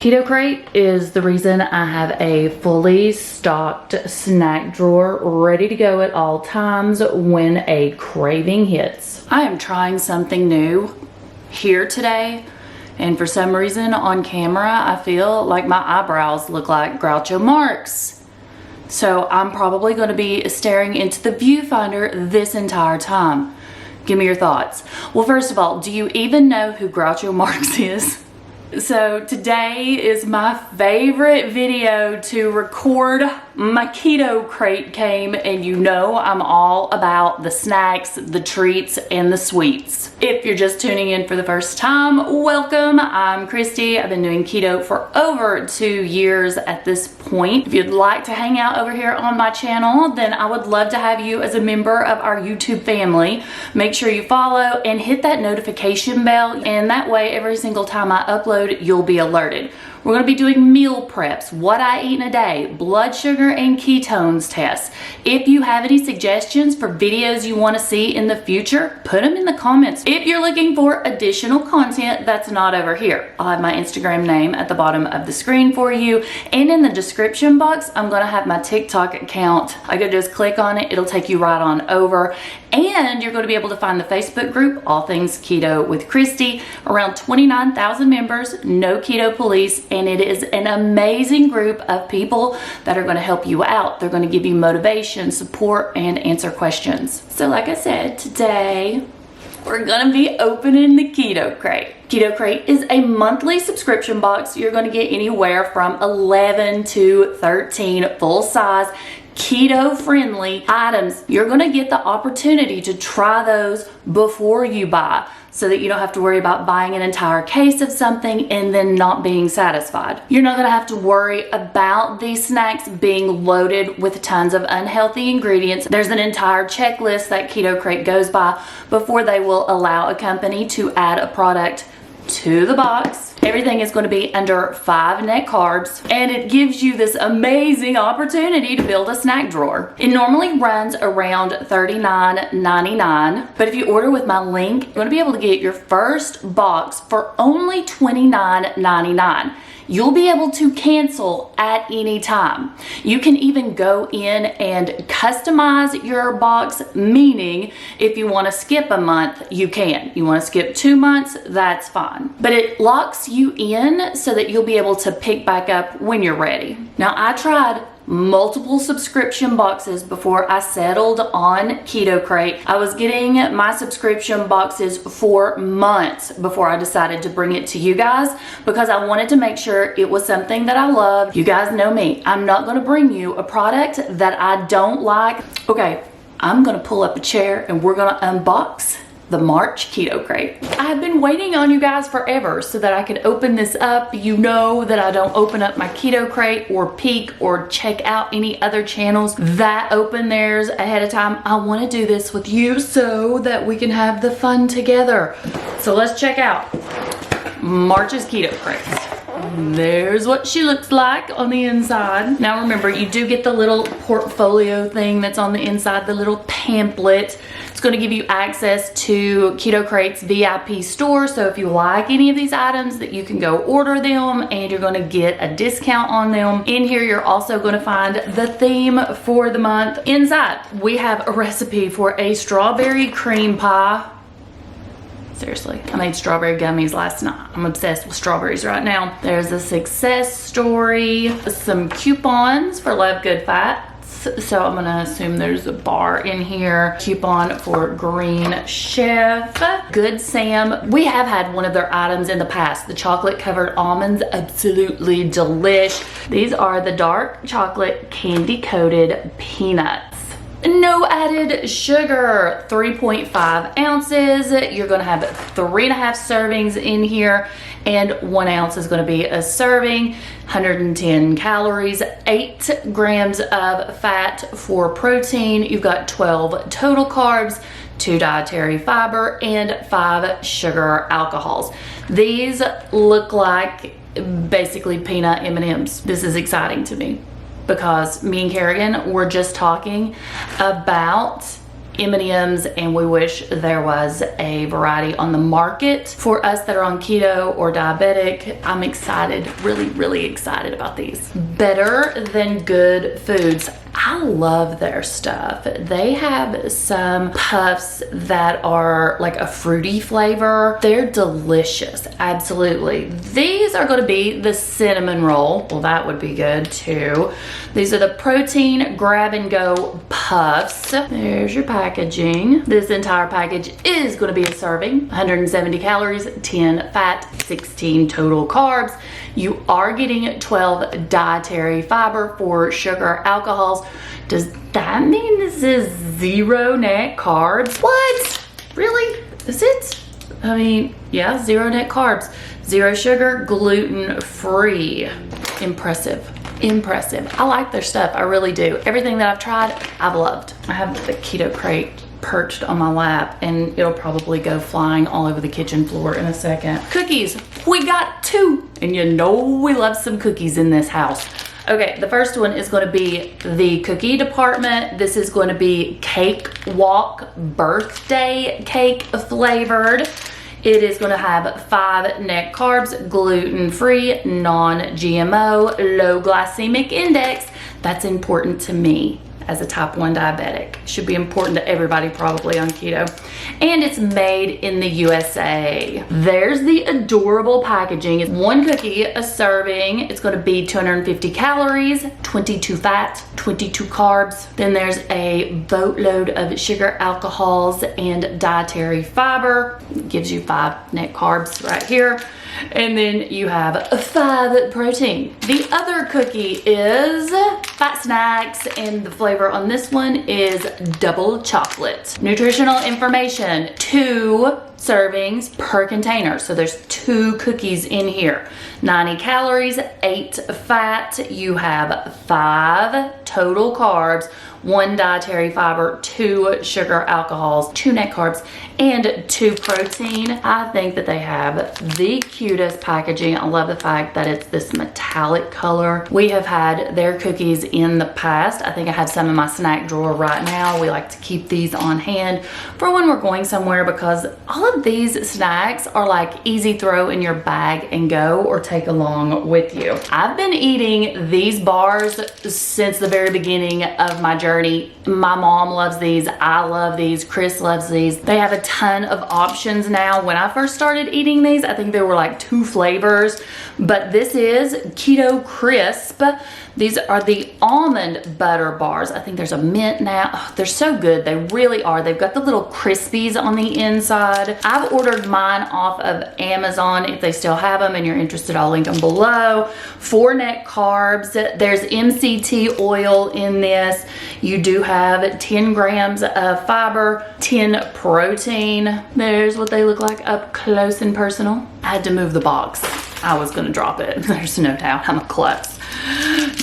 Keto Krate is the reason I have a fully stocked snack drawer ready to go at all times when a craving hits. I am trying something new here today, and for some reason on camera I feel like my eyebrows look like Groucho Marx. So I'm probably going to be staring into the viewfinder this entire time. Give me your thoughts. Well, first of all, do you even know who Groucho Marx is? So today is my favorite video to record. My Keto Krate came, and you know I'm all about the snacks, the treats, and the sweets. If you're just tuning in for the first time, welcome. I'm Kristi. I've been doing keto for over 2 years at this point. If you'd like to hang out over here on my channel, then I would love to have you as a member of our YouTube family. Make sure you follow and hit that notification bell, and that way every single time I upload, you'll be alerted. We're going to be doing meal preps, what I eat in a day, blood sugar and ketones tests. If you have any suggestions for videos you want to see in the future, put them in the comments. If you're looking for additional content that's not over here, I'll have my Instagram name at the bottom of the screen for you. And in the description box, I'm going to have my TikTok account. I could just click on it. It'll take you right on over. And you're going to be able to find the Facebook group, All Things Keto with Kristi. Around 29,000 members, no keto police, and it is an amazing group of people that are going to help you out. They're going to give you motivation, support, and answer questions. So like I said, today we're going to be opening the Keto Krate. Keto Krate is a monthly subscription box. You're going to get anywhere from 11 to 13 full-size keto-friendly items. You're going to get the opportunity to try those before you buy, so that you don't have to worry about buying an entire case of something and then not being satisfied. You're not going to have to worry about these snacks being loaded with tons of unhealthy ingredients. There's an entire checklist that Keto Krate goes by before they will allow a company to add a product to the box. Everything is going to be under 5 net carbs, and it gives you this amazing opportunity to build a snack drawer. It normally runs around $39.99, but if you order with my link, you're going to be able to get your first box for only $29.99. You'll be able to cancel at any time. You can even go in and customize your box, meaning if you want to skip a month, you can. You want to skip 2 months, that's fine. But it locks you in so that you'll be able to pick back up when you're ready. Now, I tried multiple subscription boxes before I settled on Keto Krate. I was getting my subscription boxes for months before I decided to bring it to you guys, because I wanted to make sure it was something that I loved. You guys know me. I'm not going to bring you a product that I don't like. Okay, I'm going to pull up a chair and we're going to unbox the March Keto Krate. I've been waiting on you guys forever so that I could open this up. You know that I don't open up my Keto Krate or peek or check out any other channels that open theirs ahead of time. I want to do this with you so that we can have the fun together. So let's check out March's Keto Krate. There's what she looks like on the inside. Now remember, you do get the little portfolio thing that's on the inside, the little pamphlet. It's going to give you access to Keto Krate's VIP store. So if you like any of these items, that you can go order them and you're going to get a discount on them. In here, you're also going to find the theme for the month. Inside, we have a recipe for a strawberry cream pie. Seriously, I made strawberry gummies last night. I'm obsessed with strawberries right now. There's a success story, some coupons for Love Good Fats. So I'm gonna assume there's a bar in here. Coupon for Green Chef. Good Sam. We have had one of their items in the past. The chocolate covered almonds, absolutely delish. These are the dark chocolate candy coated peanuts. No added sugar, 3.5 ounces. You're gonna have 3.5 servings in here, and 1 ounce is gonna be a serving. 110 calories, 8 grams of fat for protein. You've got 12 total carbs, 2 dietary fiber, and 5 sugar alcohols. These look like basically peanut M&Ms. This is exciting to me, because me and Kerrigan were just talking about M&Ms, and we wish there was a variety on the market. For us that are on keto or diabetic, I'm excited, really excited about these. Better Than Good Foods. I love their stuff. They have some puffs that are like a fruity flavor. They're delicious, absolutely. These are gonna be the cinnamon roll. Well, that would be good too. These are the protein grab and go puffs. There's your packaging. This entire package is gonna be a serving. 170 calories, 10 fat, 16 total carbs. You are getting 12 dietary fiber, 4 sugar alcohols. Does that mean this is 0 net carbs? What? Really? Is it? I mean, yeah, 0 net carbs, 0 sugar, gluten free. Impressive. I like their stuff, I really do. Everything that I've tried, I've loved. I have the Keto Krate perched on my lap, and it'll probably go flying all over the kitchen floor in a second. Cookies, we got 2, and you know we love some cookies in this house. Okay, the first one is going to be the cookie department. This is going to be Cake Walk birthday cake flavored. It is going to have 5 net carbs, gluten-free, non-GMO, low glycemic index. That's important to me as a type 1 diabetic. Should be important to everybody probably on keto. And it's made in the USA. There's the adorable packaging. It's 1 cookie a serving. It's going to be 250 calories, 22 fat, 22 carbs. Then there's a boatload of sugar alcohols and dietary fiber. It gives you 5 net carbs right here. And then you have 5 protein. The other cookie is Fat Snacks, and the flavor on this one is double chocolate. Nutritional information, 2 servings per container. So there's 2 cookies in here. 90 calories, 8 fat. You have 5 total carbs, 1 dietary fiber, 2 sugar alcohols, 2 net carbs, and 2 protein. I think that they have the cutest packaging. I love the fact that it's this metallic color. We have had their cookies in the past. I think I have some in my snack drawer right now. We like to keep these on hand for when we're going somewhere, because all of these snacks are like easy throw in your bag and go, or take along with you. I've been eating these bars since the very beginning of my journey. My mom loves these. I love these. Chris loves these. They have a ton of options now. When I first started eating these, I think there were like 2 flavors, but this is Keto Krisp. These are the almond butter bars. I think there's a mint now. Oh, they're so good. They really are. They've got the little crispies on the inside. I've ordered mine off of Amazon. If they still have them and you're interested, I'll link them below. 4 net carbs. There's MCT oil in this. You do have 10 grams of fiber, 10 protein. There's what they look like up close and personal. I had to move the box. I was gonna drop it. There's no doubt. I'm a klutz.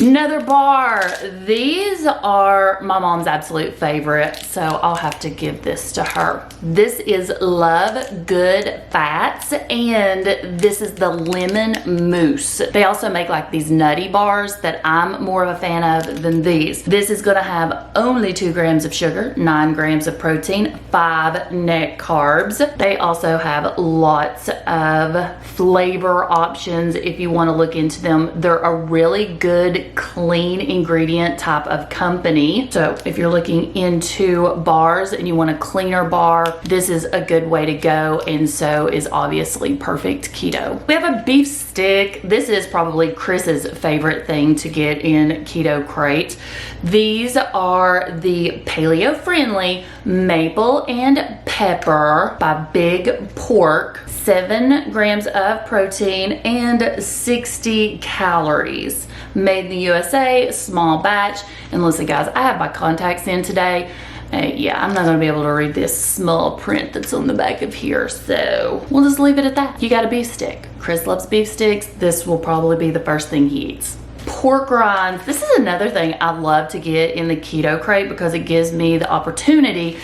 Another bar. These are my mom's absolute favorite, so I'll have to give this to her. This is Love Good Fats, and this is the lemon mousse. They also make like these nutty bars that I'm more of a fan of than these. This is gonna have only 2 grams of sugar, 9 grams of protein, 5 net carbs. They also have lots of flavor options if you want to look into them. They're a really good clean ingredient type of company. So if you're looking into bars and you want a cleaner bar, this is a good way to go, and so is obviously perfect keto. We have a beef stick. This is probably Chris's favorite thing to get in Keto Krate. These are the paleo friendly maple and pepper by Big Pork. 7 grams of protein and 60 calories. Made in the USA, small batch. And listen guys, I have my contacts in today. Yeah, I'm not gonna be able to read this small print that's on the back of here, so we'll just leave it at that. You got a beef stick. Chris loves beef sticks. This will probably be the first thing he eats. Pork rinds. This is another thing I love to get in the Keto Krate because it gives me the opportunity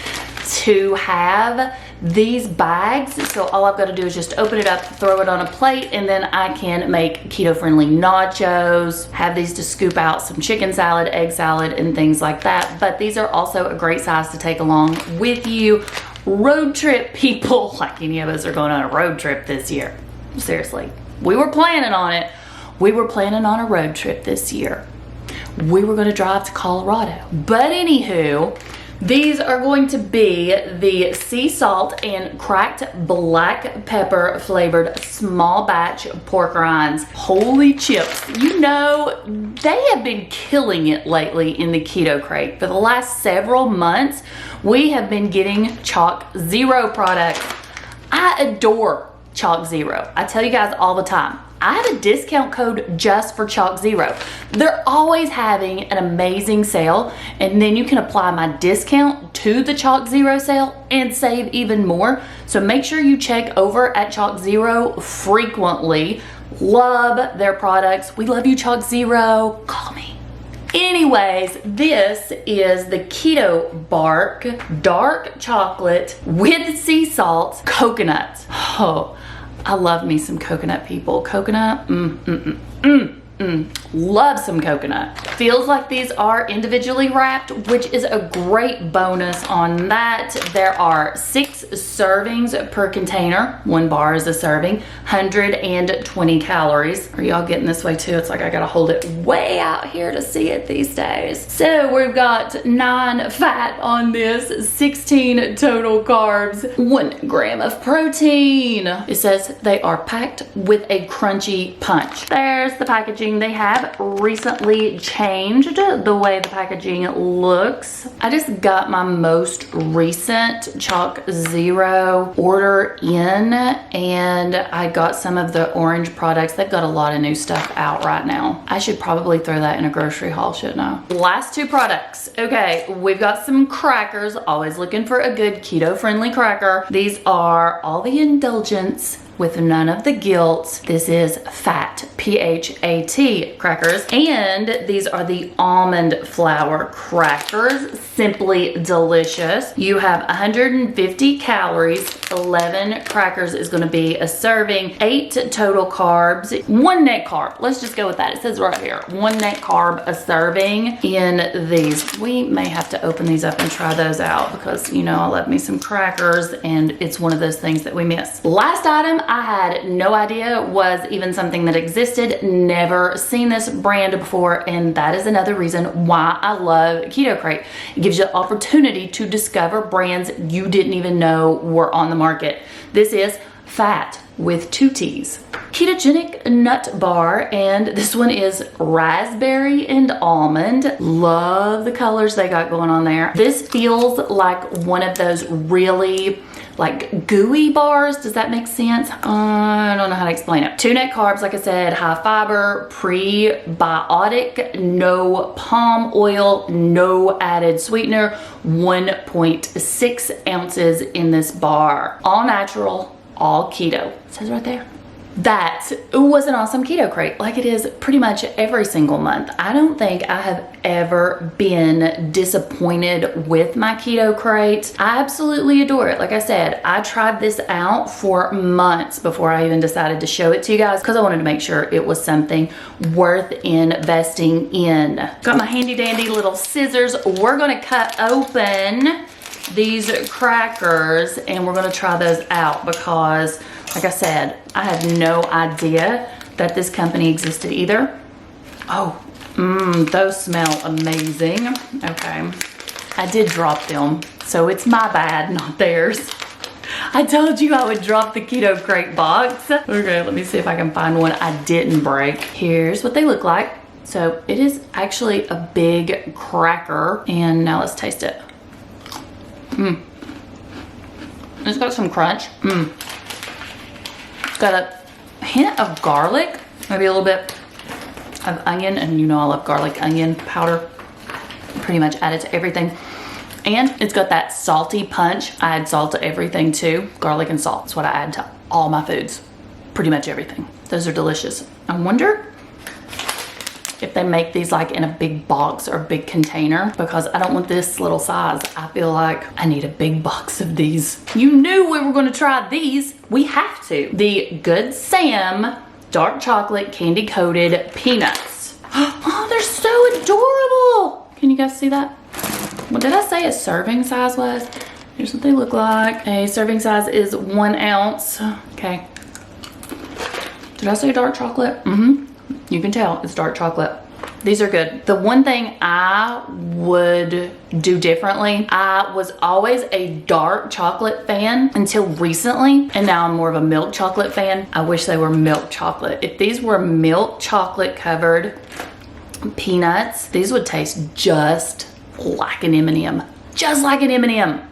to have these bags. So all I've got to do is just open it up, throw it on a plate, and then I can make keto-friendly nachos, have these to scoop out some chicken salad, egg salad, and things like that. But these are also a great size to take along with you. Road trip people, like any of us are going on a road trip this year. Seriously, we were planning on it. We were planning on a road trip this year. We were going to drive to Colorado. But anywho, these are going to be the sea salt and cracked black pepper flavored small batch pork rinds. Holy chips. You know, they have been killing it lately in the Keto Krate. For the last several months, we have been getting Chalk Zero products. I adore Chalk Zero. I tell you guys all the time. I have a discount code just for Chalk Zero. They're always having an amazing sale, and then you can apply my discount to the Chalk Zero sale and save even more. So make sure you check over at Chalk Zero frequently. Love their products. We love you, Chalk Zero. Call me. Anyways, this is the Keto Bark dark chocolate with sea salt coconut. Oh, I love me some coconut, people. Coconut, love some coconut. Feels like these are individually wrapped, which is a great bonus on that. There are 6 servings per container. 1 bar is a serving, 120 calories. Are y'all getting this way too? It's like I gotta hold it way out here to see it these days. So we've got 9 fat on this, 16 total carbs, 1 gram of protein. It says they are packed with a crunchy punch. There's the packaging. They have recently changed the way the packaging looks. I just got my most recent Chalk Zero order in, and I got some of the orange products. They've got a lot of new stuff out right now. I should probably throw that in a grocery haul, shouldn't I? Last 2 products. Okay, we've got some crackers. Always looking for a good keto-friendly cracker. These are all the indulgence with none of the guilt. This is Phat, P-H-A-T crackers, and these are the almond flour crackers. Simply delicious. You have 150 calories. 11 crackers is going to be a serving. 8 total carbs. 1 net carb. Let's just go with that. It says right here, 1 net carb a serving in these. We may have to open these up and try those out because, you know, I love me some crackers, and it's one of those things that we miss. Last item I had no idea was even something that existed. Never seen this brand before, and that is another reason why I love Keto Krate. It gives you the opportunity to discover brands you didn't even know were on the market. This is Phat with 2 T's. Ketogenic nut bar, and this one is raspberry and almond. Love the colors they got going on there. This feels like one of those really like gooey bars. Does that make sense? I don't know how to explain it. 2 net carbs, like I said, high fiber, prebiotic, no palm oil, no added sweetener, 1.6 ounces in this bar. All natural, all keto. It says right there. That was an awesome Keto Krate, like it is pretty much every single month. I don't think I have ever been disappointed with my Keto Krate. I absolutely adore it. Like I said, I tried this out for months before I even decided to show it to you guys because I wanted to make sure it was something worth investing in. Got my handy dandy little scissors. We're gonna cut open these crackers and we're gonna try those out because, like I said, I had no idea that this company existed either. Oh, those smell amazing. Okay, I did drop them, so it's my bad, not theirs. I told you I would drop the Keto Krate box. Okay, let me see if I can find one I didn't break. Here's what they look like. So it is actually a big cracker, and now let's taste it. It's got some crunch. It's got a hint of garlic, maybe a little bit of onion, and you know I love garlic onion powder. Pretty much added to everything. And it's got that salty punch. I add salt to everything too. Garlic and salt. That's what I add to all my foods. Pretty much everything. Those are delicious. I wonder if they make these like in a big box or big container, because I don't want this little size. I feel like I need a big box of these. You knew we were going to try these. We have to. The Good Sam dark chocolate candy coated peanuts. Oh, they're so adorable. Can you guys see that? What did I say a serving size was? Here's what they look like. A serving size is 1 ounce. Okay. Did I say dark chocolate? You can tell it's dark chocolate. These are good. The one thing I would do differently, I was always a dark chocolate fan until recently, and now I'm more of a milk chocolate fan. I wish they were milk chocolate. If these were milk chocolate covered peanuts, these would taste just like an M&M. Just like an M&M.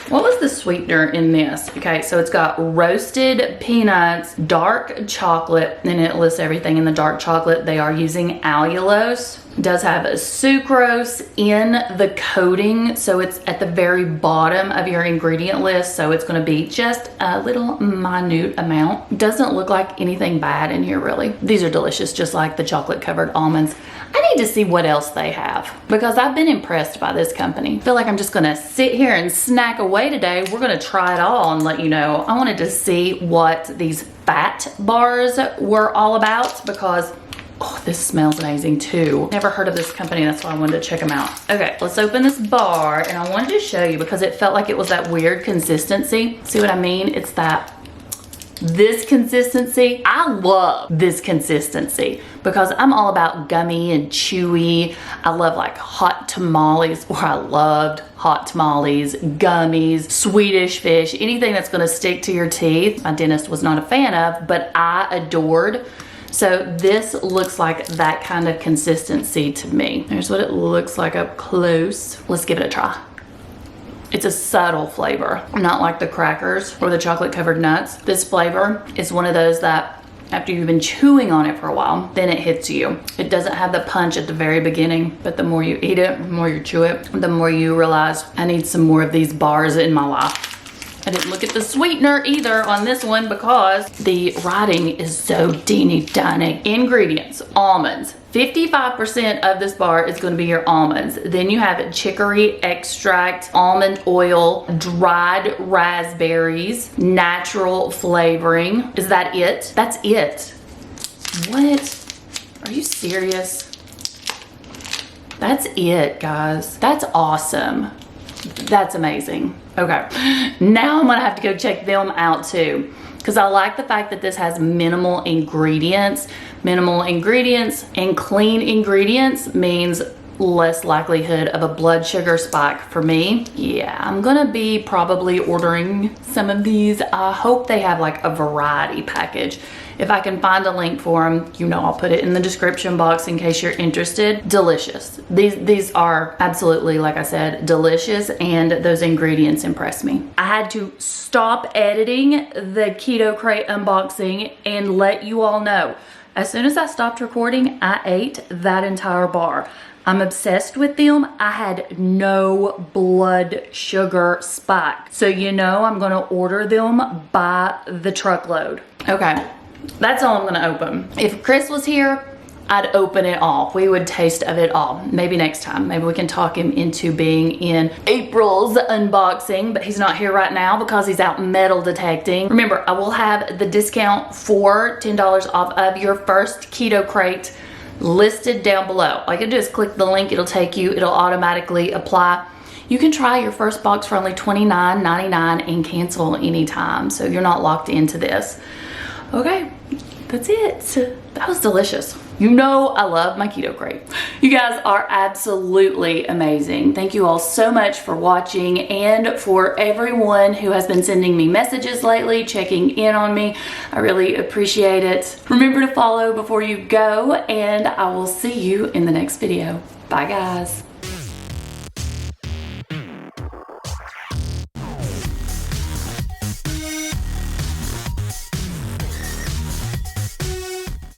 What was the sweetener in this? Okay, so it's got roasted peanuts, dark chocolate, and it lists everything in the dark chocolate. They are using allulose. It does have a sucrose in the coating, so it's at the very bottom of your ingredient list, so it's gonna be just a little minute amount. Doesn't look like anything bad in here, really. These are delicious, just like the chocolate covered almonds. I need to see what else they have, because I've been impressed by this company. I feel like I'm just gonna sit here and snack away today. We're gonna try it all and let you know. I wanted to see what these Fatt Bars were all about, because oh, this smells amazing too. Never heard of this company, that's why I wanted to check them out. Okay, let's open this bar, and I wanted to show you because it felt like it was that weird consistency. See what I mean? It's this consistency. I love this consistency because I'm all about gummy and chewy. I love like hot tamales, or I loved hot tamales, gummies, Swedish fish, anything that's gonna stick to your teeth. My dentist was not a fan of, but I adored. So this looks like that kind of consistency to me. Here's what it looks like up close. Let's give it a try. It's a subtle flavor, not like the crackers or the chocolate covered nuts. This flavor is one of those that after you've been chewing on it for a while, then it hits you. It doesn't have the punch at the very beginning, but the more you eat it, the more you chew it, the more you realize I need some more of these bars in my life. I didn't look at the sweetener either on this one because the writing is so teeny tiny. Ingredients, almonds. 55% of this bar is going to be your almonds. Then you have chicory extract, almond oil, dried raspberries, natural flavoring. Is that it? That's it. What? Are you serious? That's it, guys. That's awesome. That's amazing. Okay, now I'm gonna have to go check them out too, because I like the fact that this has minimal ingredients. Minimal ingredients and clean ingredients means less likelihood of a blood sugar spike for me. Yeah, I'm gonna be probably ordering some of these. I hope they have like a variety package. If I can find a link for them, you know, I'll put it in the description box in case you're interested. Delicious. These are absolutely, like I said, delicious, and those ingredients impress me. I had to stop editing the Keto Krate unboxing and let you all know. As soon as I stopped recording, I ate that entire bar. I'm obsessed with them. I had no blood sugar spike. So you know I'm gonna order them by the truckload. Okay, that's all I'm gonna open. If Chris was here, I'd open it all. We would taste of it all. Maybe next time. Maybe we can talk him into being in April's unboxing, but he's not here right now because he's out metal detecting. Remember, I will have the discount for $10 off of your first Keto Krate listed down below. All you can do is click the link, it'll take you, it'll automatically apply. You can try your first box for only $29.99 and cancel anytime, so you're not locked into this. Okay, that's it. That was delicious. You know I love my Keto Krate. You guys are absolutely amazing. Thank you all so much for watching, and for everyone who has been sending me messages lately, checking in on me. I really appreciate it. Remember to follow before you go, and I will see you in the next video. Bye guys.